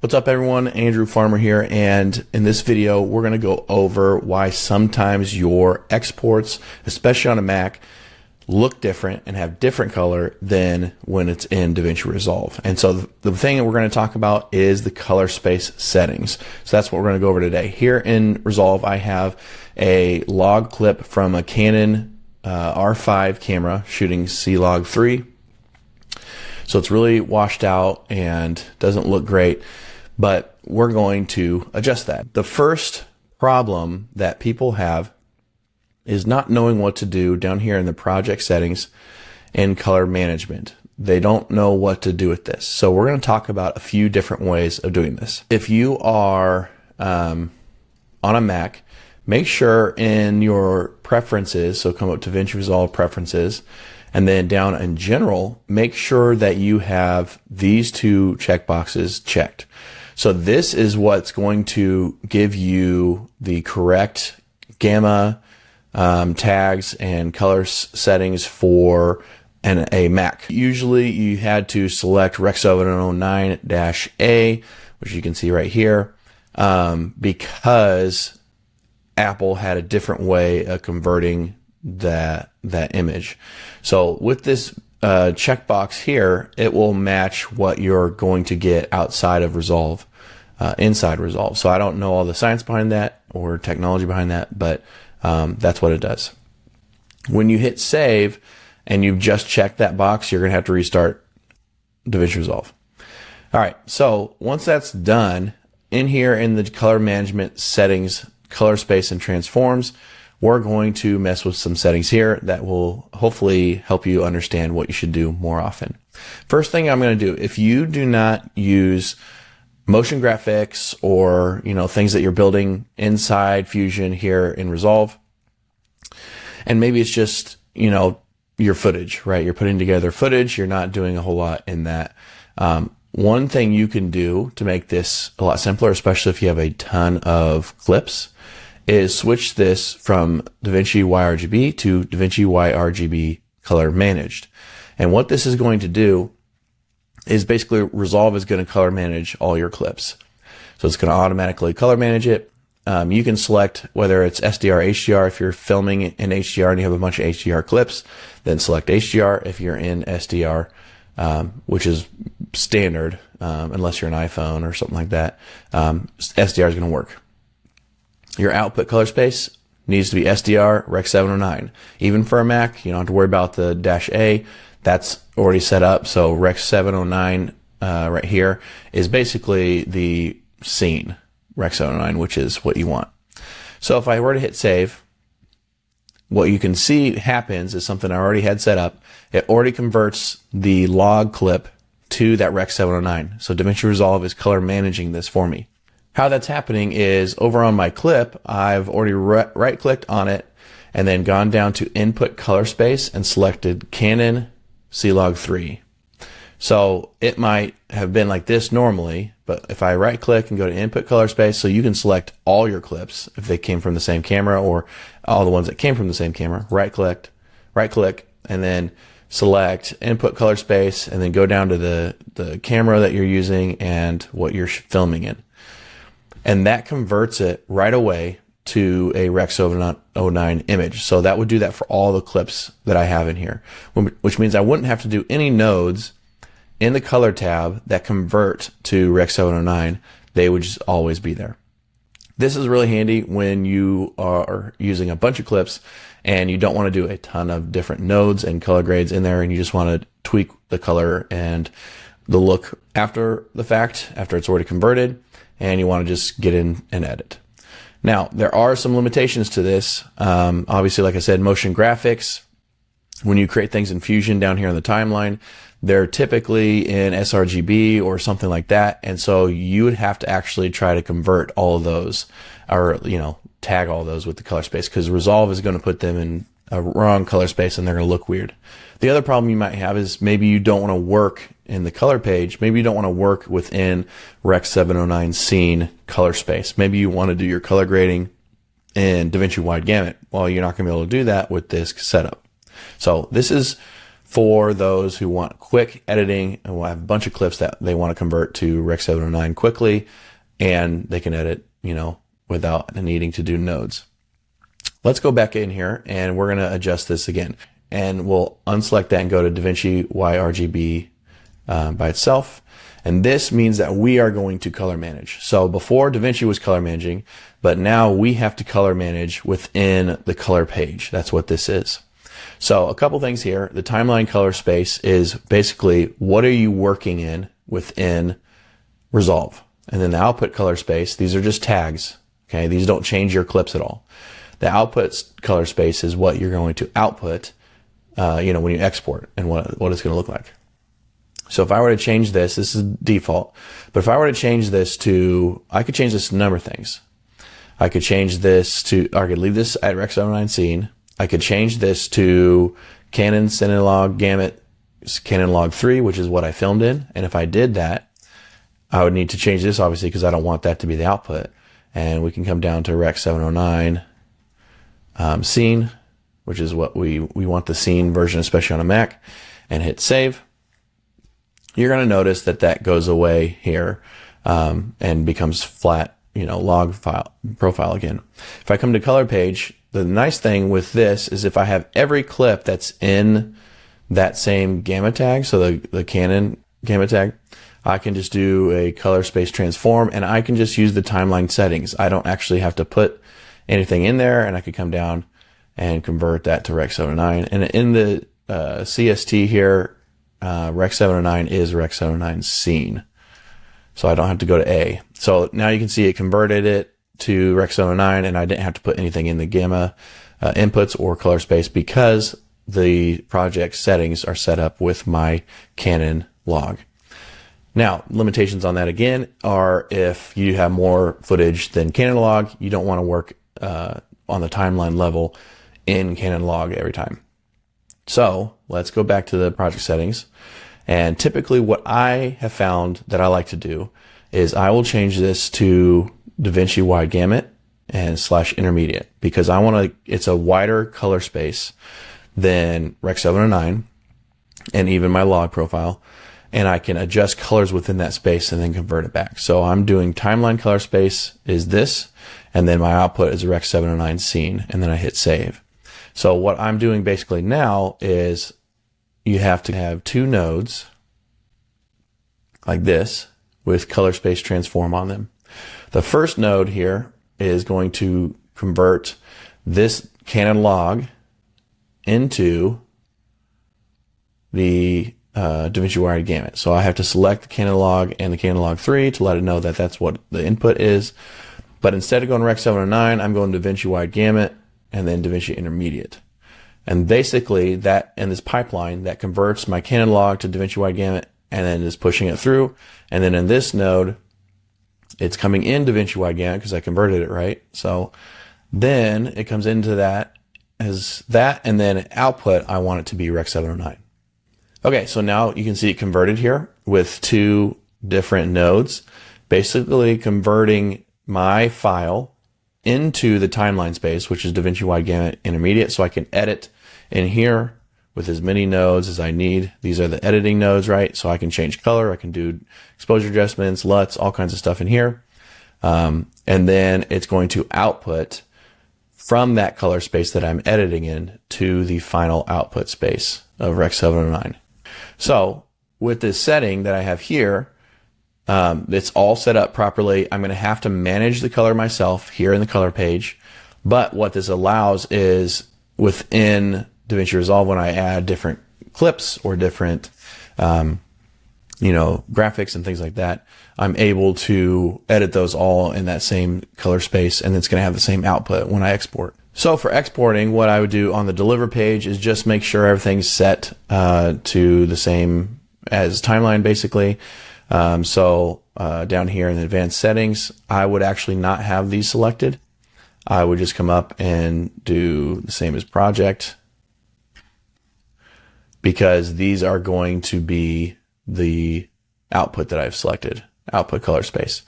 What's up everyone, Andrew Farmer here, and in this video we're going to go over why sometimes your exports, especially on a Mac, look different and have different color than when it's in DaVinci Resolve. And so the thing that we're going to talk about is the color space settings. So that's what we're going to go over today. Here in Resolve I have a log clip from a Canon R5 camera shooting C-Log 3. So it's really washed out and doesn't look great, but we're going to adjust that. The first problem that people have is not knowing what to do down here in the project settings and color management. They don't know what to do with this. So we're going to talk about a few different ways of doing this. If you are on a Mac, make sure in your preferences, so come up to DaVinci Resolve Preferences, and then down in General, make sure that you have these two checkboxes checked. So this is what's going to give you the correct gamma tags and color settings for a Mac. Usually you had to select Rec 709-A, which you can see right here, because Apple had a different way of converting that image. So with this checkbox here, it will match what you're going to get outside of Resolve, inside Resolve. So I don't know all the science behind that or technology behind that, but that's what it does. When you hit save and you've just checked that box, you're going to have to restart DaVinci Resolve. All right, so once that's done, in here in the color management settings, color space and transforms, we're going to mess with some settings here that will hopefully help you understand what you should do more often. First thing I'm going to do, if you do not use motion graphics or things that you're building inside Fusion here in Resolve, and maybe it's just your footage, right? You're putting together footage, you're not doing a whole lot in that. One thing you can do to make this a lot simpler, especially if you have a ton of clips, is switch this from DaVinci YRGB to DaVinci YRGB color managed. And what this is going to do is basically Resolve is going to color manage all your clips. So it's going to automatically color manage it. You can select whether it's SDR, HDR. If you're filming in HDR and you have a bunch of HDR clips, then select HDR. If you're in SDR, which is standard, unless you're an iPhone or something like that, SDR is going to work. Your output color space needs to be SDR Rec 709. Even for a Mac, you don't have to worry about the -A. That's already set up. So Rec 709 right here is basically the scene Rec 709, which is what you want. So if I were to hit save, what you can see happens is something I already had set up. It already converts the log clip to that Rec 709. So DaVinci Resolve is color managing this for me. How that's happening is over on my clip, I've already right-clicked on it and then gone down to Input Color Space and selected Canon C-Log 3. So it might have been like this normally, but if I right-click and go to Input Color Space, so you can select all your clips if they came from the same camera or all the ones that came from the same camera, right-click, and then select Input Color Space and then go down to the camera that you're using and what you're filming in. And that converts it right away to a Rec 709 image. So that would do that for all the clips that I have in here, which means I wouldn't have to do any nodes in the color tab that convert to Rec 709. They would just always be there. This is really handy when you are using a bunch of clips and you don't want to do a ton of different nodes and color grades in there, and you just want to tweak the color and the look after the fact, after it's already converted, and you want to just get in and edit. Now, there are some limitations to this. Obviously, like I said, motion graphics, when you create things in Fusion down here on the timeline, they're typically in sRGB or something like that. And so you would have to actually try to convert all of those or, tag all those with the color space, because Resolve is going to put them in a wrong color space and they're going to look weird. The other problem you might have is maybe you don't want to work in the color page. Maybe you don't want to work within Rec 709 scene color space. Maybe you want to do your color grading in DaVinci Wide Gamut. Well, you're not going to be able to do that with this setup. So this is for those who want quick editing and will have a bunch of clips that they want to convert to Rec 709 quickly, and they can edit, without needing to do nodes. Let's go back in here and we're going to adjust this again, and we'll unselect that and go to DaVinci YRGB by itself. And this means that we are going to color manage. So before DaVinci was color managing, but now we have to color manage within the color page. That's what this is. So a couple things here. The timeline color space is basically what are you working in within Resolve. And then the output color space, these are just tags. Okay, these don't change your clips at all. The output color space is what you're going to output, when you export, and what it's going to look like. So if I were to change this is default, but if I were to change this to, I could change this to a number of things. I could change this to, or I could leave this at Rec 709 scene. I could change this to Canon Cinelog Gamut Canon Log 3, which is what I filmed in. And if I did that, I would need to change this, obviously, because I don't want that to be the output. And we can come down to Rec 709 scene, which is what we want the scene version, especially on a Mac, and hit save. You're going to notice that goes away here and becomes flat, log file profile again. If I come to color page, the nice thing with this is if I have every clip that's in that same gamma tag, so the Canon gamma tag, I can just do a color space transform, and I can just use the timeline settings. I don't actually have to put anything in there, and I could come down and convert that to Rec 709. And in the CST here, Rec 709 is Rec 709 scene. So I don't have to go to A. So now you can see it converted it to Rec 709, and I didn't have to put anything in the gamma inputs or color space because the project settings are set up with my Canon log. Now, limitations on that again are if you have more footage than Canon log, you don't want to work on the timeline level in Canon log every time. So let's go back to the project settings. And typically what I have found that I like to do is I will change this to DaVinci wide gamut and /intermediate because I want to, it's a wider color space than Rec 709 and even my log profile. And I can adjust colors within that space and then convert it back. So I'm doing timeline color space is this, and then my output is a Rec 709 scene, and then I hit save. So what I'm doing basically now is you have to have two nodes like this with color space transform on them. The first node here is going to convert this Canon log into the DaVinci wired gamut. So I have to select the Canon log and the Canon log 3 to let it know that that's what the input is. But instead of going Rec 709, I'm going DaVinci wide gamut and then DaVinci intermediate. And basically that in this pipeline that converts my Canon log to DaVinci wide gamut and then is pushing it through. And then in this node, it's coming in DaVinci wide gamut because I converted it right. So then it comes into that as that, and then output, I want it to be Rec 709. Okay, so now you can see it converted here with two different nodes, basically converting my file into the timeline space, which is DaVinci wide gamut intermediate, so I can edit in here with as many nodes as I need. These are the editing nodes, right? So I can change color, I can do exposure adjustments, LUTs, all kinds of stuff in here. And then it's going to output from that color space that I'm editing in to the final output space of Rec 709. So with this setting that I have here, it's all set up properly. I'm going to have to manage the color myself here in the color page. But what this allows is within DaVinci Resolve, when I add different clips or different, graphics and things like that, I'm able to edit those all in that same color space, and it's going to have the same output when I export. So for exporting, what I would do on the deliver page is just make sure everything's set to the same as timeline, basically. Down here in the advanced settings, I would actually not have these selected. I would just come up and do the same as project, because these are going to be the output that I've selected, output color space.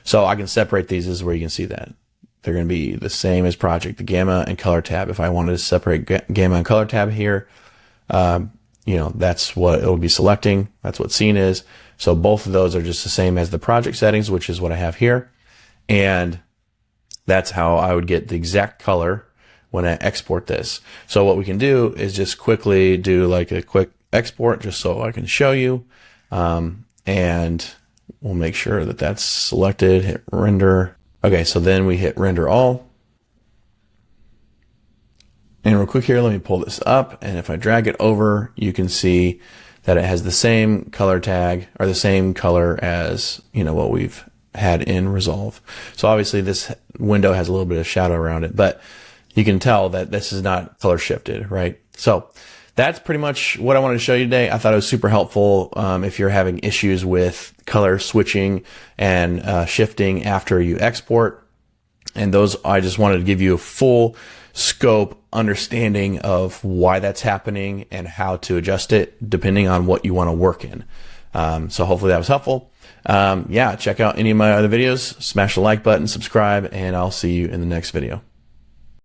So I can separate these. This is where you can see that. They're going to be the same as project, the gamma and color tab. If I wanted to separate gamma and color tab here, that's what it'll be selecting. That's what scene is. So both of those are just the same as the project settings, which is what I have here. And that's how I would get the exact color when I export this. So what we can do is just quickly do like a quick export just so I can show you. And we'll make sure that that's selected, hit render. Okay, so then we hit render all. And real quick here, let me pull this up. And if I drag it over, you can see that it has the same color tag or the same color as, what we've had in Resolve. So obviously this window has a little bit of shadow around it, but you can tell that this is not color shifted, right? So that's pretty much what I wanted to show you today. I thought it was super helpful if you're having issues with color switching and shifting after you export. And those, I just wanted to give you a full scope understanding of why that's happening and how to adjust it depending on what you want to work in. So hopefully that was helpful. Check out any of my other videos, smash the like button, subscribe, and I'll see you in the next video.